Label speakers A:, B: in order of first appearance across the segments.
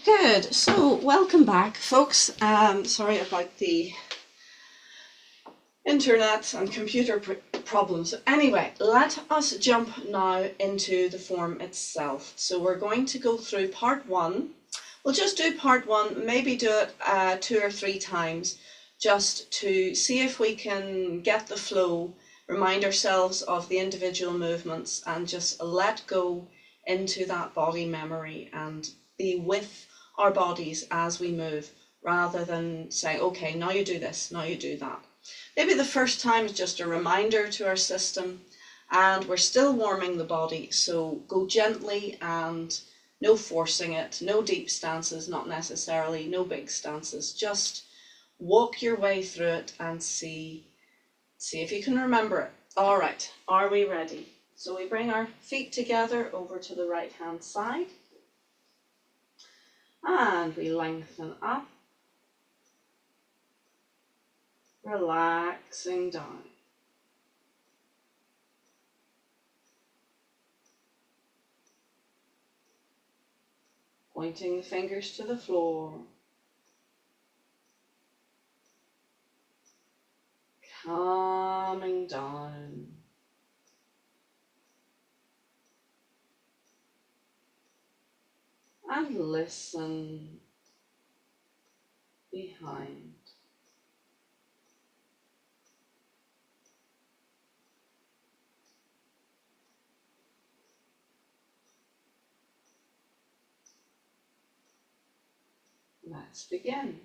A: Good. So, welcome back, folks. Sorry about the internet and computer problems. Anyway, let us jump now into the form itself. So, we're going to go through part one. We'll just do part one, maybe do it 2 or 3 times, just to see if we can get the flow, remind ourselves of the individual movements, and just let go into that body memory and be with our bodies as we move, rather than saying, okay, now you do this, now you do that. Maybe the first time is just a reminder to our system, and we're still warming the body, so go gently and no forcing it, no deep stances, not necessarily, no big stances, just walk your way through it and see if you can remember it. All right, are we ready? So we bring our feet together over to the right hand side. And we lengthen up, relaxing down. Pointing the fingers to the floor. Calming down. And listen behind. Let's begin.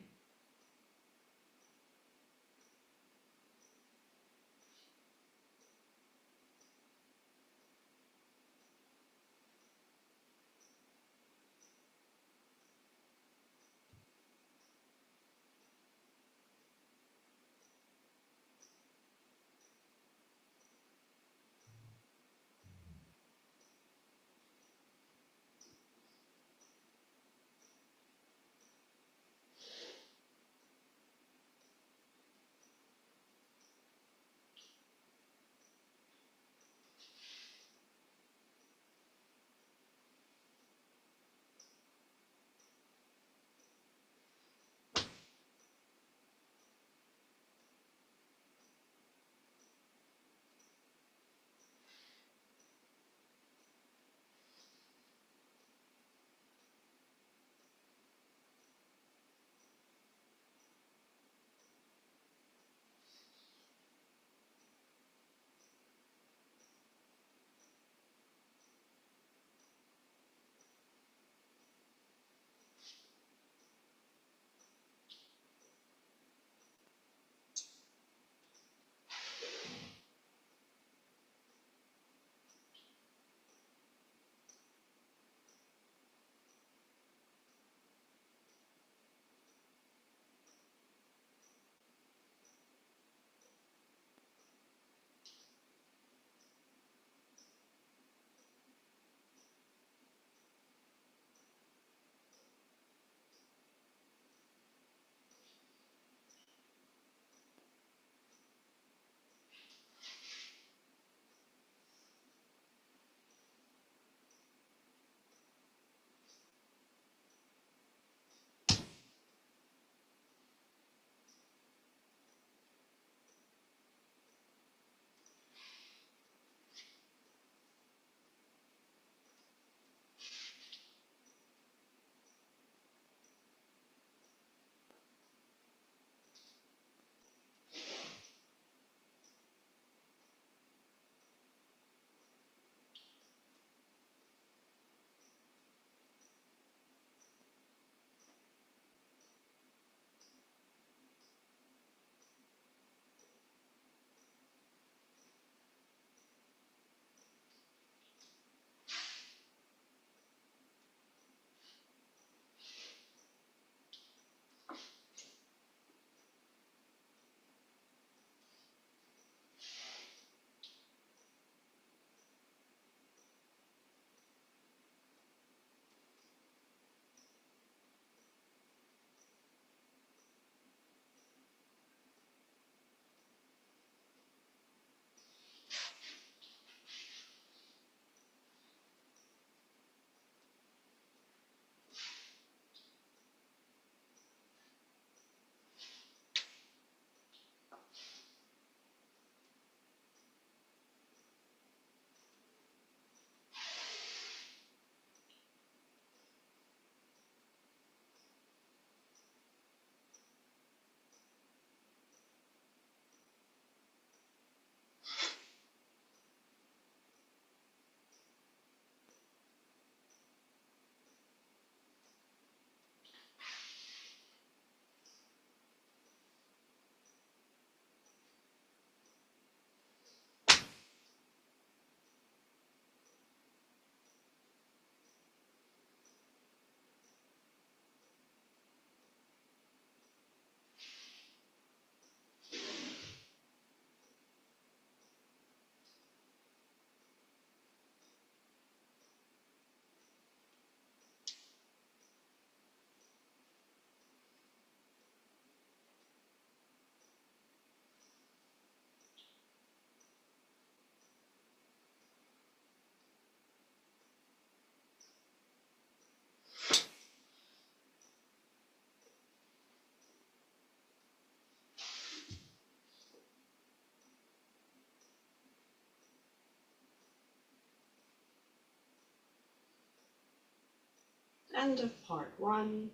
A: End of part one.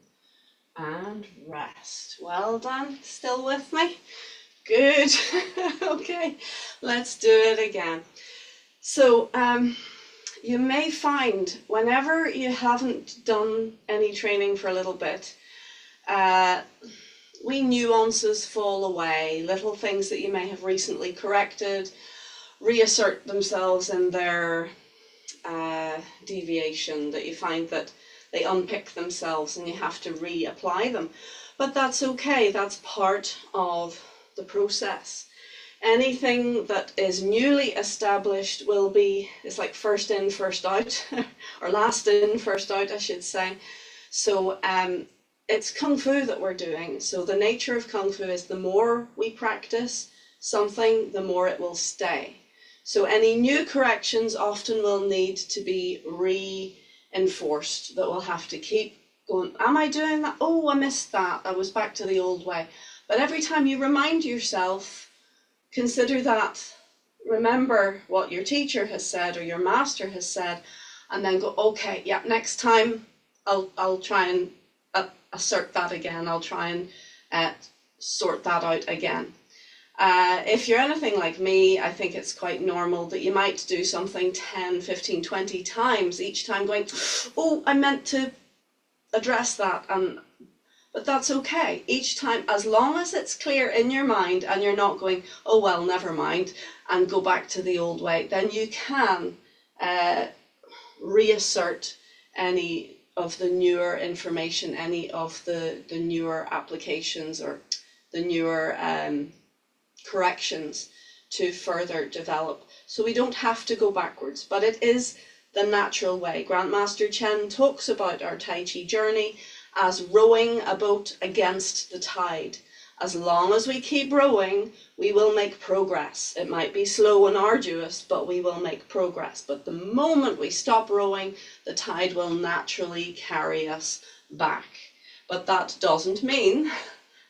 A: And rest. Well done. Still with me? Good. Okay, let's do it again. So you may find whenever you haven't done any training for a little bit, wee nuances fall away, little things that you may have recently corrected reassert themselves in their deviation, that you find that they unpick themselves and you have to reapply them. But that's okay, that's part of the process. Anything that is newly established will be, it's like first in, first out, or last in, first out, I should say. So it's Kung Fu that we're doing. So the nature of Kung Fu is the more we practice something, the more it will stay. So any new corrections often will need to be reinforced, that we'll have to keep going, am I doing that? Oh, I missed that, I was back to the old way. But every time you remind yourself, consider that, remember what your teacher has said or your master has said, and then go, okay, yeah, next time I'll try and assert that again, I'll try and sort that out again. If you're anything like me, I think it's quite normal that you might do something 10, 15, 20 times, each time going, oh, I meant to address that, but that's okay. Each time, as long as it's clear in your mind and you're not going, oh, well, never mind, and go back to the old way, then you can reassert any of the newer information, any of the newer applications or the newer corrections to further develop. So we don't have to go backwards, but it is the natural way. Grandmaster Chen talks about our Tai Chi journey as rowing a boat against the tide. As long as we keep rowing, we will make progress. It might be slow and arduous, but we will make progress. But the moment we stop rowing, the tide will naturally carry us back. But that doesn't mean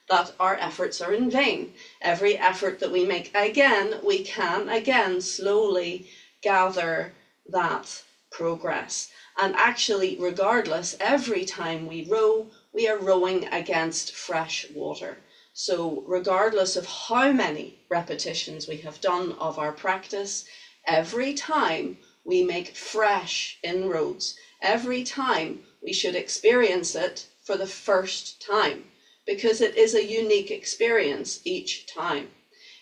A: that our efforts are in vain. Every effort that we make again, we can again slowly gather that progress. And actually, regardless, every time we row, we are rowing against fresh water. So regardless of how many repetitions we have done of our practice, every time we make fresh inroads, every time we should experience it for the first time, because it is a unique experience each time.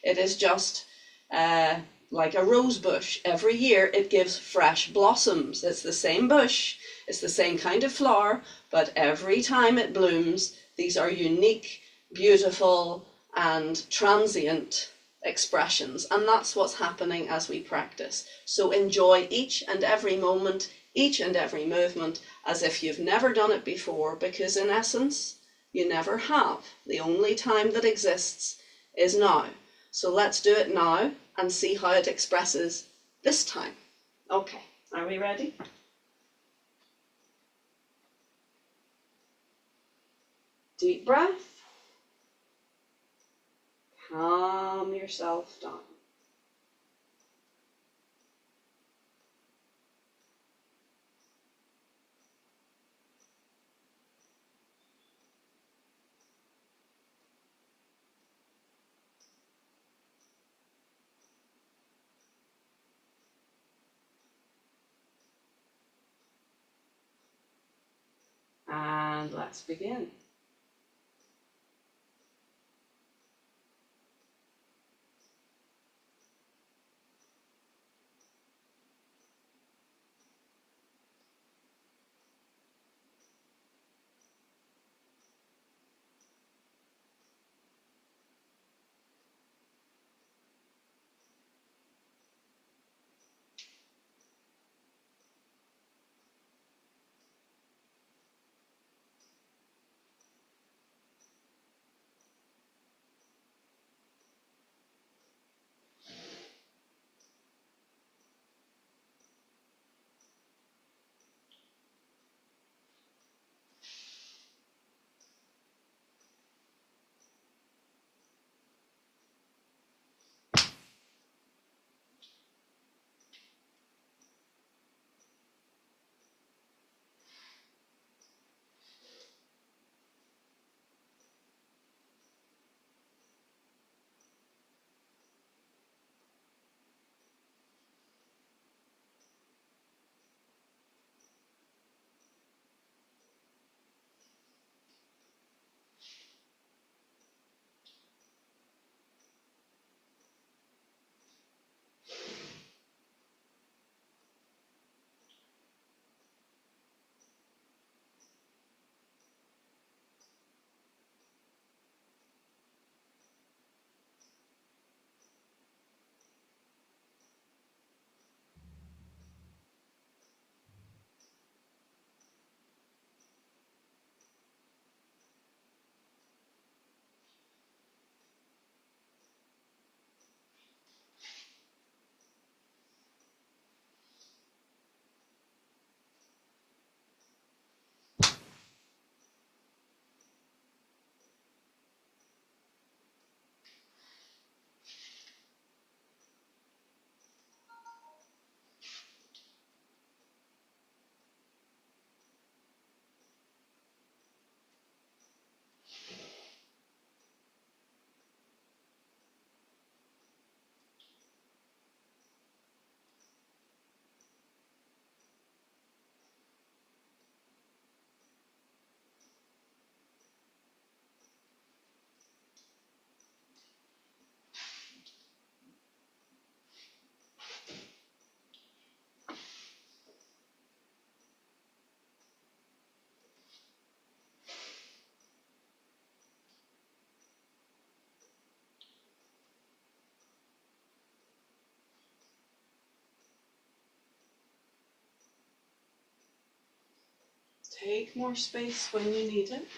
A: It is just like a rose bush. Every year it gives fresh blossoms. It's the same bush, it's the same kind of flower, but every time it blooms, these are unique, beautiful, and transient expressions. And that's what's happening as we practice. So enjoy each and every moment, each and every movement, as if you've never done it before, because in essence, you never have. The only time that exists is now. So let's do it now and see how it expresses this time. Okay, are we ready? Deep breath. Calm yourself down. And let's begin. Take more space when you need it.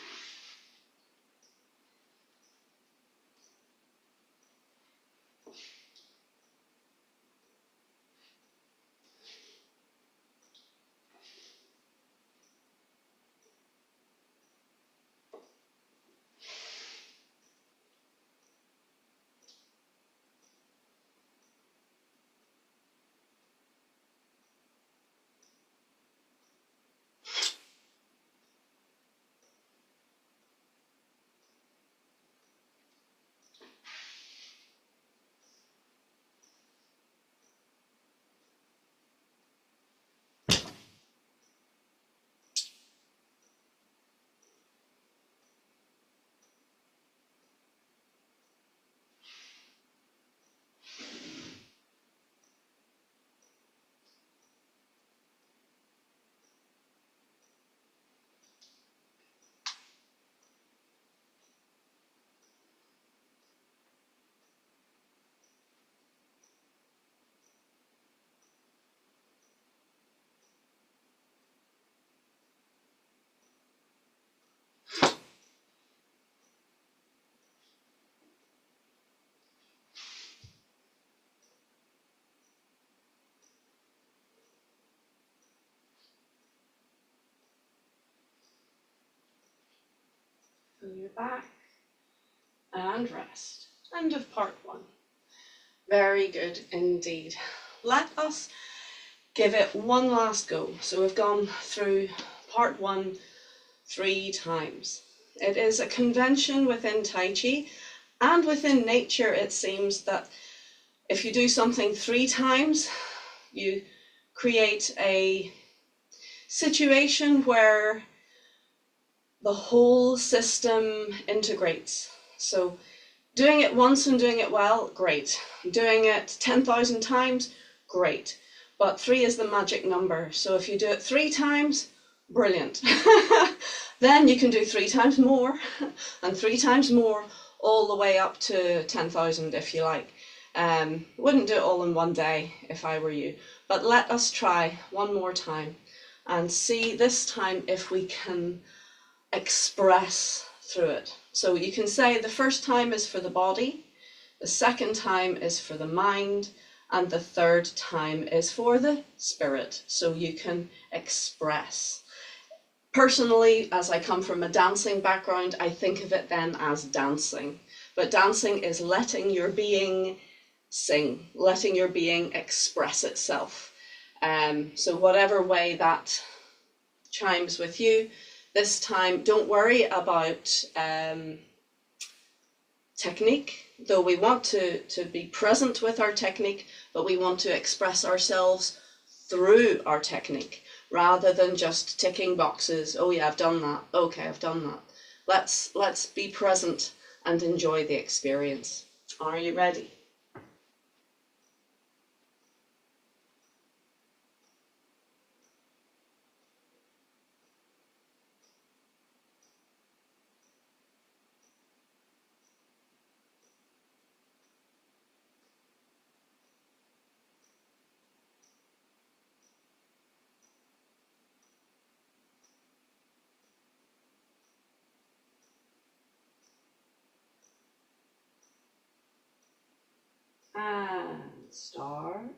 A: Fill your back and rest. End of part 1. Very good indeed. Let us give it one last go. So we've gone through part 1 3 times. It is a convention within Tai Chi and within nature. It seems that if you do something 3 times, you create a situation where the whole system integrates. So doing it once and doing it well, great. Doing it 10,000 times, great. But 3 is the magic number. So if you do it 3 times, brilliant. Then you can do 3 times more and 3 times more, all the way up to 10,000 if you like. Wouldn't do it all in one day if I were you. But let us try one more time and see this time if we can express through it. So you can say the first time is for the body, the second time is for the mind, and the third time is for the spirit. So you can express. Personally, as I come from a dancing background, I think of it then as dancing. But dancing is letting your being sing, letting your being express itself. So whatever way that chimes with you, this time don't worry about technique, though we want to be present with our technique, but we want to express ourselves through our technique, rather than just ticking boxes. Oh yeah, I've done that. Okay, I've done that. Let's be present and enjoy the experience. Are you ready? And start.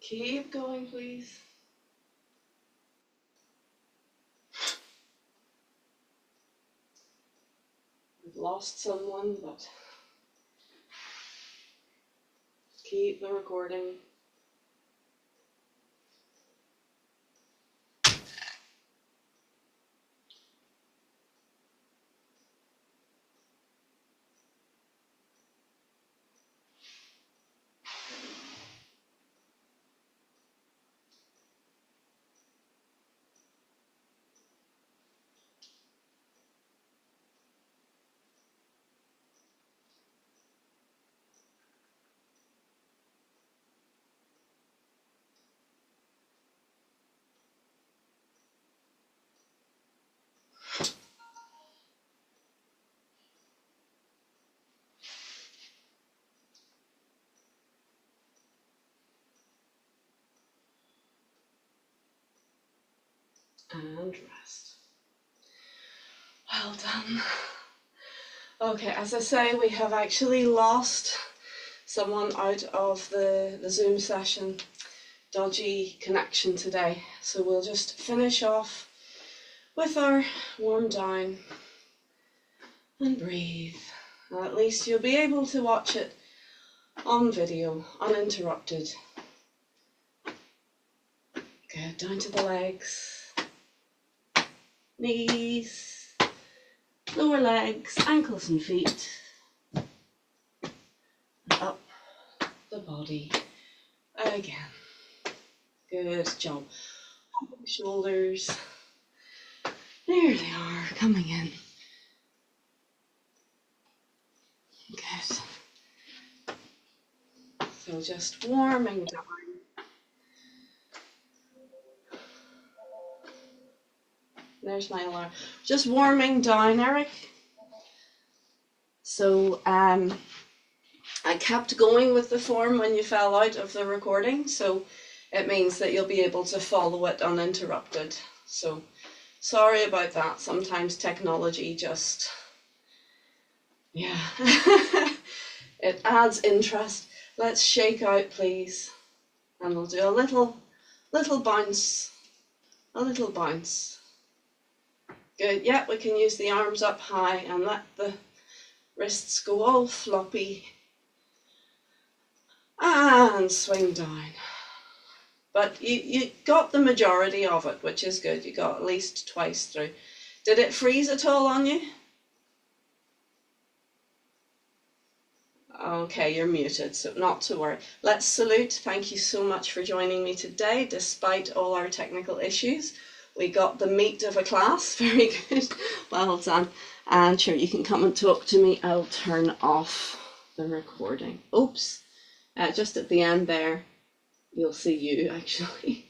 A: Keep going, please. We've lost someone, but keep the recording. And rest. Well done. Okay, as I say, we have actually lost someone out of the Zoom session. Dodgy connection today. So we'll just finish off with our warm down and breathe. And at least you'll be able to watch it on video, uninterrupted. Good, down to the legs. Knees, lower legs, ankles and feet, and up the body again. Good job. Shoulders, there they are, coming in. Good. So just warming down. There's my alarm. Just warming down, Eric. So I kept going with the form when you fell out of the recording, so it means that you'll be able to follow it uninterrupted. So sorry about that. Sometimes technology just, yeah, it adds interest. Let's shake out, please, and we'll do a little bounce, a little bounce. Good, yeah, we can use the arms up high and let the wrists go all floppy. And swing down. But you got the majority of it, which is good. You got at least twice through. Did it freeze at all on you? Okay, you're muted, so not to worry. Let's salute. Thank you so much for joining me today, despite all our technical issues. We got the meat of a class. Very good. Well done. And sure, you can come and talk to me. I'll turn off the recording. Oops. Just at the end there, you'll see you actually.